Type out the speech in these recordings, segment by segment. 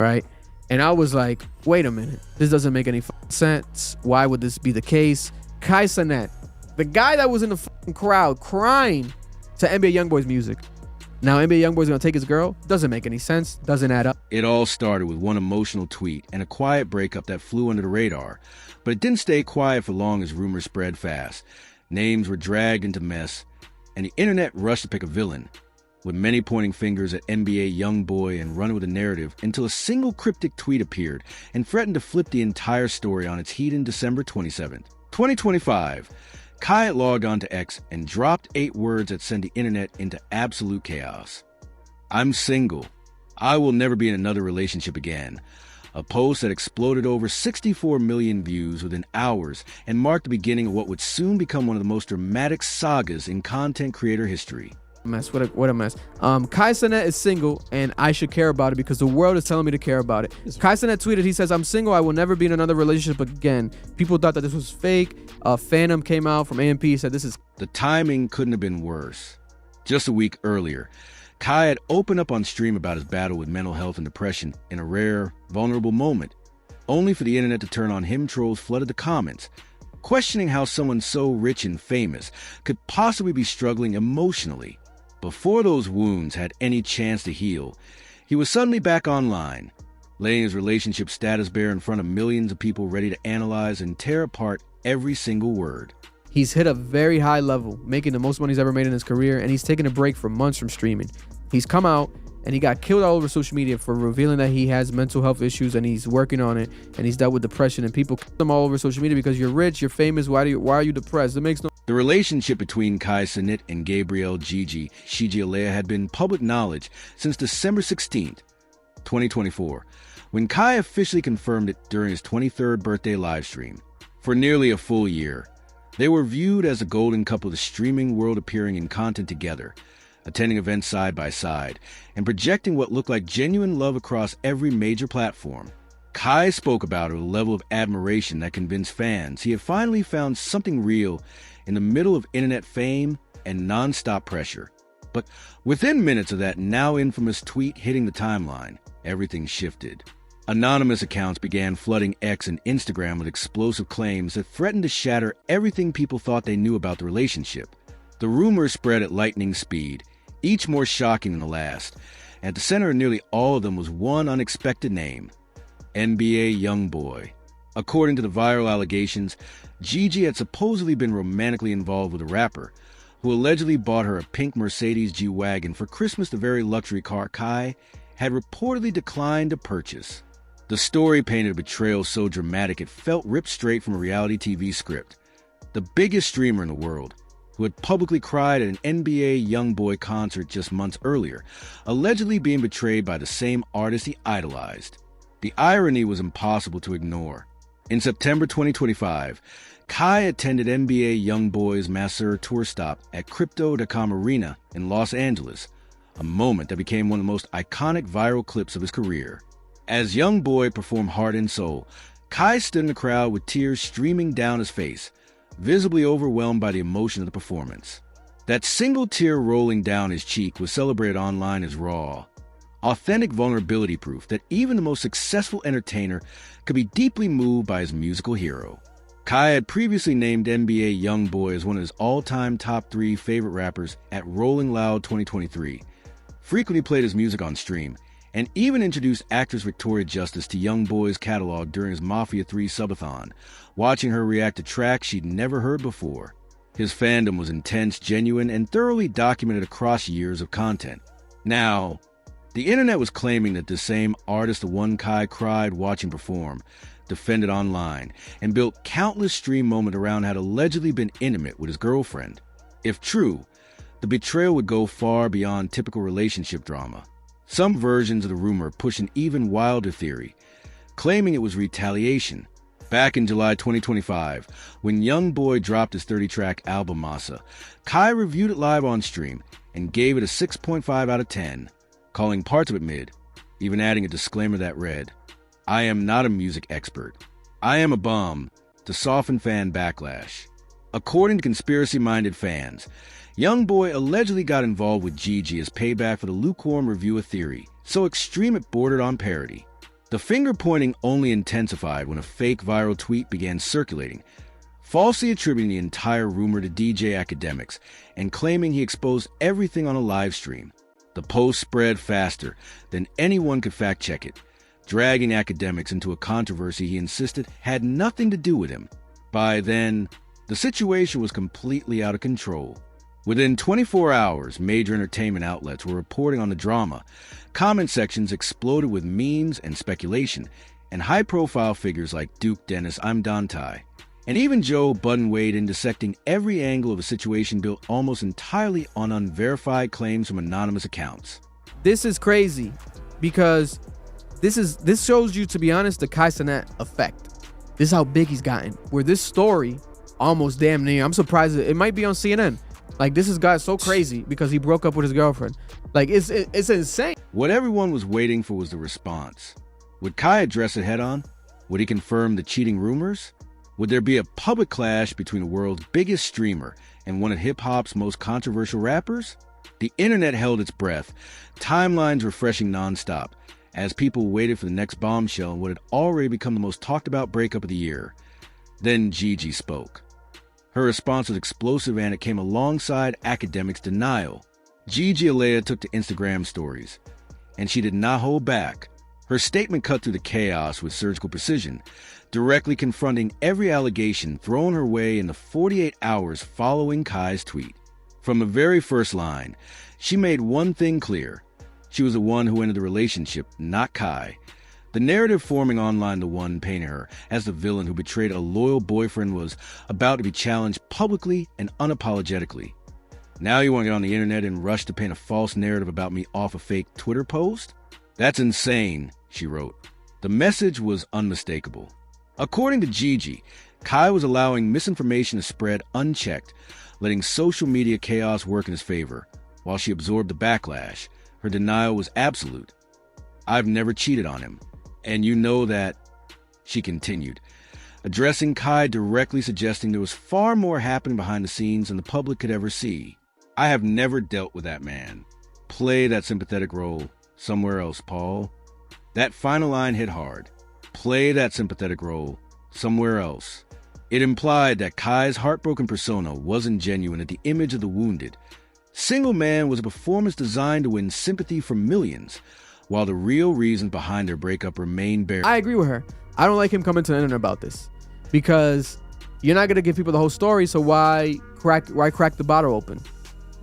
right? And I was like, wait a minute, this doesn't make any sense. Why would this be the case? Kai Cenat, the guy that was in the crowd crying to NBA YoungBoy's music. Now NBA YoungBoy's gonna take his girl? Doesn't make any sense. Doesn't add up. It all started with one emotional tweet and a quiet breakup that flew under the radar. But it didn't stay quiet for long as rumors spread fast. Names were dragged into mess, and the internet rushed to pick a villain, with many pointing fingers at NBA YoungBoy and running with the narrative until a single cryptic tweet appeared and threatened to flip the entire story on its head in December 27th, 2025. Kai had logged on to X and dropped 8 words that sent the internet into absolute chaos. "I'm single. I will never be in another relationship again." A post that exploded over 64 million views within hours and marked the beginning of what would soon become one of the most dramatic sagas in content creator history. Mess. What a mess. Kai Cenat is single, and I should care about it because the world is telling me to care about it. Kai Cenat tweeted, he says, "I'm single. I will never be in another relationship again." People thought that this was fake. Phantom came out from AMP, said this is... The timing couldn't have been worse. Just a week earlier, Kai had opened up on stream about his battle with mental health and depression in a rare, vulnerable moment, only for the internet to turn on him. Trolls flooded the comments, questioning how someone so rich and famous could possibly be struggling emotionally. Before those wounds had any chance to heal, he was suddenly back online, laying his relationship status bare in front of millions of people ready to analyze and tear apart every single word. He's hit a very high level, making the most money he's ever made in his career, and he's taken a break for months from streaming. He's come out, and he got killed all over social media for revealing that he has mental health issues, and he's working on it, and he's dealt with depression, and people kill him all over social media because you're rich, you're famous, why are you depressed? It makes no... The relationship between Kai Cenat and Gabrielle Gigi had been public knowledge since December 16th, 2024, when Kai officially confirmed it during his 23rd birthday livestream. For nearly a full year, they were viewed as a golden couple of the streaming world, appearing in content together, attending events side by side, and projecting what looked like genuine love across every major platform. Kai spoke about it with a level of admiration that convinced fans he had finally found something real in the middle of internet fame and non-stop pressure. But within minutes of that now infamous tweet hitting the timeline, everything shifted. Anonymous accounts began flooding X and Instagram with explosive claims that threatened to shatter everything people thought they knew about the relationship. The rumors spread at lightning speed, each more shocking than the last, and at the center of nearly all of them was one unexpected name: NBA YoungBoy. According to the viral allegations, Gigi had supposedly been romantically involved with a rapper, who allegedly bought her a pink Mercedes G-Wagon for Christmas, the very luxury car Kai had reportedly declined to purchase. The story painted a betrayal so dramatic it felt ripped straight from a reality TV script. The biggest streamer in the world, who had publicly cried at an NBA YoungBoy concert just months earlier, allegedly being betrayed by the same artist he idolized. The irony was impossible to ignore. In September 2025, Kai attended NBA YoungBoy's Masseur tour stop at Crypto.com Arena in Los Angeles, a moment that became one of the most iconic viral clips of his career. As YoungBoy performed Heart and Soul, Kai stood in the crowd with tears streaming down his face, visibly overwhelmed by the emotion of the performance. That single tear rolling down his cheek was celebrated online as raw, authentic vulnerability proof that even the most successful entertainer could be deeply moved by his musical hero. Kai had previously named NBA YoungBoy as one of his all-time top 3 favorite rappers at Rolling Loud 2023, frequently played his music on stream, and even introduced actress Victoria Justice to YoungBoy's catalog during his Mafia 3 subathon, watching her react to tracks she'd never heard before. His fandom was intense, genuine, and thoroughly documented across years of content. Now, the internet was claiming that the same artist, the one Kai cried watching perform, defended online, and built countless stream moments around had allegedly been intimate with his girlfriend. If true, the betrayal would go far beyond typical relationship drama. Some versions of the rumor push an even wilder theory, claiming it was retaliation. Back in July 2025, when YoungBoy dropped his 30-track album Massa, Kai reviewed it live on stream and gave it a 6.5 out of 10, calling parts of it mid, even adding a disclaimer that read, "I am not a music expert. I am a bum," to soften fan backlash. According to conspiracy-minded fans, YoungBoy allegedly got involved with Gigi as payback for the lukewarm review of Theory, so extreme it bordered on parody. The finger-pointing only intensified when a fake viral tweet began circulating, falsely attributing the entire rumor to DJ Academics and claiming he exposed everything on a live stream. The post spread faster than anyone could fact-check it, dragging Academics into a controversy he insisted had nothing to do with him. By then, the situation was completely out of control. Within 24 hours, major entertainment outlets were reporting on the drama. Comment sections exploded with memes and speculation, and high-profile figures like Duke Dennis I'm Dante, and even Joe Budden weighed in, dissecting every angle of a situation built almost entirely on unverified claims from anonymous accounts. This is crazy because this shows you, to be honest, the Kai Cenat effect. This is how big he's gotten, where this story almost damn near, I'm surprised it might be on CNN. Like, this has got so crazy because he broke up with his girlfriend. Like, it's insane. What everyone was waiting for was the response. Would Kai address it head-on? Would he confirm the cheating rumors? Would there be a public clash between the world's biggest streamer and one of hip-hop's most controversial rappers? The internet held its breath, timelines refreshing nonstop, as people waited for the next bombshell in what had already become the most talked-about breakup of the year. Then Gigi spoke. Her response was explosive, and it came alongside Academics' denial. Gigi took to Instagram stories, and she did not hold back. Her statement cut through the chaos with surgical precision, directly confronting every allegation thrown her way in the 48 hours following Kai's tweet. From the very first line, she made one thing clear. She was the one who ended the relationship, not Kai. The narrative forming online, the one painting her as the villain who betrayed a loyal boyfriend, was about to be challenged publicly and unapologetically. Now you want to get on the internet and rush to paint a false narrative about me off a fake Twitter post? That's insane, she wrote. The message was unmistakable. According to Gigi, Kai was allowing misinformation to spread unchecked, letting social media chaos work in his favor. While she absorbed the backlash, her denial was absolute. I've never cheated on him. And you know that, she continued, addressing Kai directly, suggesting there was far more happening behind the scenes than the public could ever see. I have never dealt with that man. Play that sympathetic role somewhere else, Paul. That final line hit hard. Play that sympathetic role somewhere else. It implied that Kai's heartbroken persona wasn't genuine, and the image of the wounded single man was a performance designed to win sympathy from millions, while the real reasons behind their breakup remain buried. I agree with her. I don't like him coming to the internet about this because you're not going to give people the whole story, so why crack the bottle open?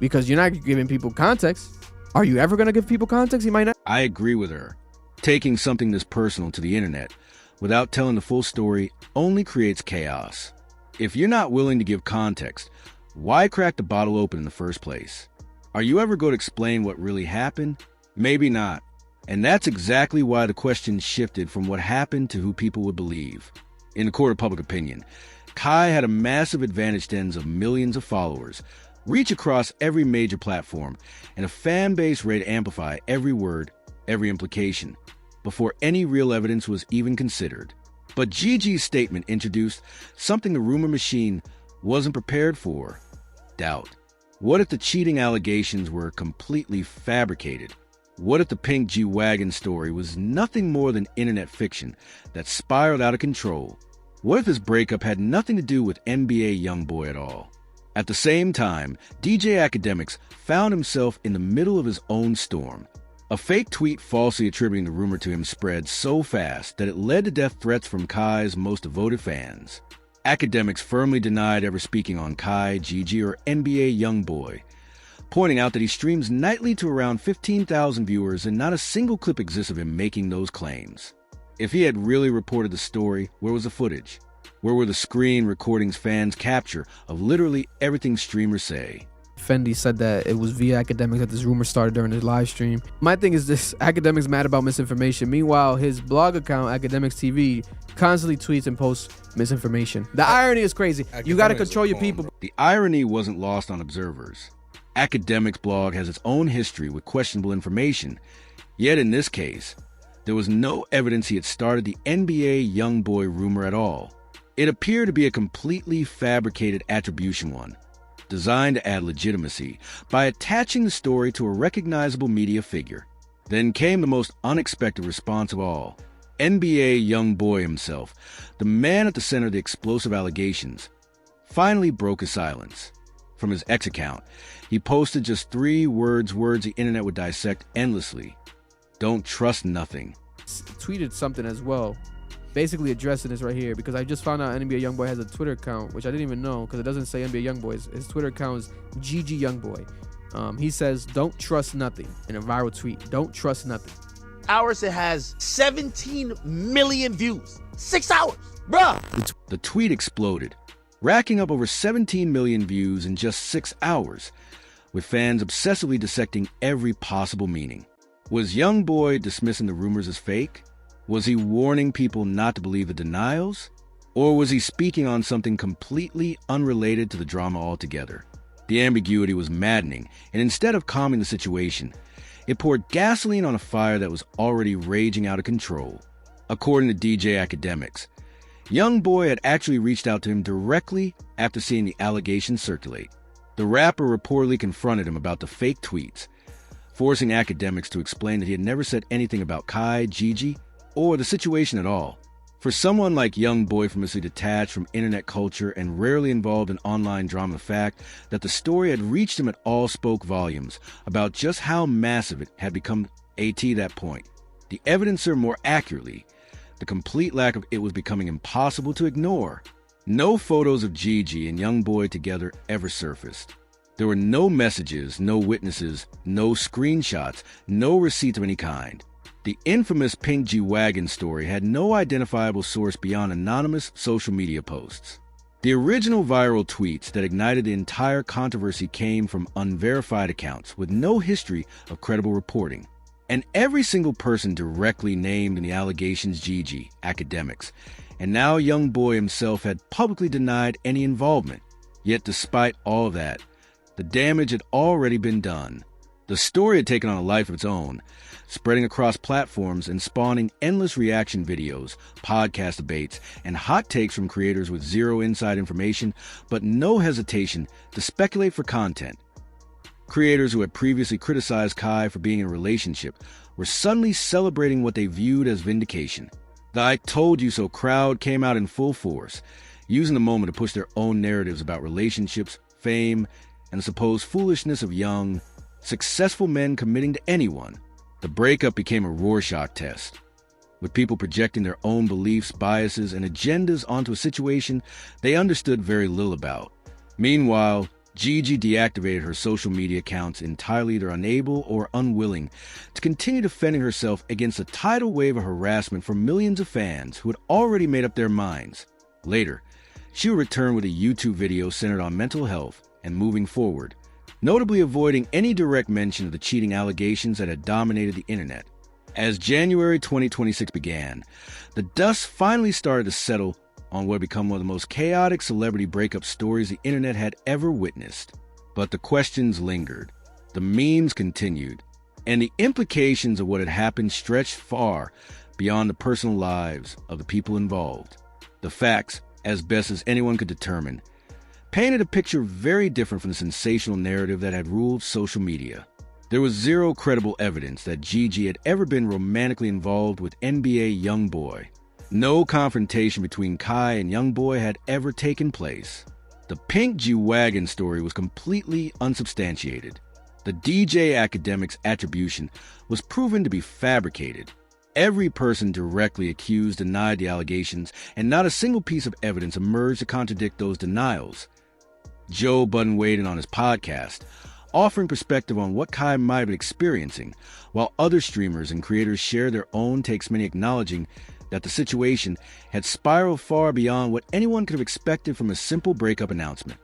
Because you're not giving people context. Are you ever going to give people context? You might not. I agree with her. Taking something this personal to the internet without telling the full story only creates chaos. If you're not willing to give context, why crack the bottle open in the first place? Are you ever going to explain what really happened? Maybe not. And that's exactly why the question shifted from what happened to who people would believe. In the court of public opinion, Kai had a massive advantage, tens of millions of followers, reach across every major platform, and a fan base ready to amplify every word, every implication, before any real evidence was even considered. But Gigi's statement introduced something the rumor machine wasn't prepared for: doubt. What if the cheating allegations were completely fabricated? What if the pink G-Wagon story was nothing more than internet fiction that spiraled out of control? What if this breakup had nothing to do with NBA YoungBoy at all? At the same time, DJ Academics found himself in the middle of his own storm. A fake tweet falsely attributing the rumor to him spread so fast that it led to death threats from Kai's most devoted fans. Academics firmly denied ever speaking on Kai, Gigi, or NBA YoungBoy, pointing out that he streams nightly to around 15,000 viewers and not a single clip exists of him making those claims. If he had really reported the story, where was the footage? Where were the screen recordings fans capture of literally everything streamers say? Fendi said that it was via Academics that this rumor started during his live stream. My thing is this: Academics mad about misinformation. Meanwhile, his blog account, Academics TV, constantly tweets and posts misinformation. The irony is crazy. You got to control your people. The irony wasn't lost on observers. Academics blog has its own history with questionable information. Yet in this case, there was no evidence he had started the NBA YoungBoy rumor at all. It appeared to be a completely fabricated attribution one, designed to add legitimacy by attaching the story to a recognizable media figure. Then came the most unexpected response of all. NBA YoungBoy himself, the man at the center of the explosive allegations, finally broke his silence. From his X account, he posted just 3 words the internet would dissect endlessly. Don't trust nothing. Tweeted something as well, basically addressing this right here, because I just found out NBA YoungBoy has a Twitter account, which I didn't even know because it doesn't say NBA YoungBoy. His Twitter account is Gigi YoungBoy. He says, "Don't trust nothing" in a viral tweet. Don't trust nothing. Hours, it has 17 million views. 6 hours, bruh. The tweet exploded, racking up over 17 million views in just 6 hours, with fans obsessively dissecting every possible meaning. Was YoungBoy dismissing the rumors as fake? Was he warning people not to believe the denials? Or was he speaking on something completely unrelated to the drama altogether? The ambiguity was maddening, and instead of calming the situation, it poured gasoline on a fire that was already raging out of control. According to DJ Academics, YoungBoy had actually reached out to him directly after seeing the allegations circulate. The rapper reportedly confronted him about the fake tweets, forcing Academics to explain that he had never said anything about Kai, Gigi, or the situation at all. For someone like YoungBoy, famously detached from internet culture and rarely involved in online drama, the fact that the story had reached him at all spoke volumes about just how massive it had become at that point. The evidencer, more accurately, the complete lack of it was becoming impossible to ignore. No photos of Gigi and YoungBoy together ever surfaced. There were no messages, no witnesses, no screenshots, no receipts of any kind. The infamous Pink G-Wagon story had no identifiable source beyond anonymous social media posts. The original viral tweets that ignited the entire controversy came from unverified accounts with no history of credible reporting. And every single person directly named in the allegations, Gigi, Academics, and now YoungBoy himself, had publicly denied any involvement. Yet despite all of that, the damage had already been done. The story had taken on a life of its own, spreading across platforms and spawning endless reaction videos, podcast debates, and hot takes from creators with zero inside information, but no hesitation to speculate for content. Creators who had previously criticized Kai for being in a relationship were suddenly celebrating what they viewed as vindication. The "I told you so" crowd came out in full force, using the moment to push their own narratives about relationships, fame, and the supposed foolishness of young, successful men committing to anyone. The breakup became a Rorschach test, with people projecting their own beliefs, biases, and agendas onto a situation they understood very little about. Meanwhile, Gigi deactivated her social media accounts, entirely either unable or unwilling to continue defending herself against a tidal wave of harassment from millions of fans who had already made up their minds. Later, she would return with a YouTube video centered on mental health and moving forward, notably avoiding any direct mention of the cheating allegations that had dominated the internet. As January 2026 began, the dust finally started to settle on what had become one of the most chaotic celebrity breakup stories the internet had ever witnessed. But the questions lingered, the memes continued, and the implications of what had happened stretched far beyond the personal lives of the people involved. The facts, as best as anyone could determine, painted a picture very different from the sensational narrative that had ruled social media. There was zero credible evidence that Gigi had ever been romantically involved with NBA YoungBoy. No confrontation between Kai and YoungBoy had ever taken place. The Pink G-Wagon story was completely unsubstantiated. The DJ Academics attribution was proven to be fabricated. Every person directly accused denied the allegations, and not a single piece of evidence emerged to contradict those denials. Joe Budden weighed in on his podcast, offering perspective on what Kai might have been experiencing, while other streamers and creators shared their own takes, many acknowledging that the situation had spiraled far beyond what anyone could have expected from a simple breakup announcement.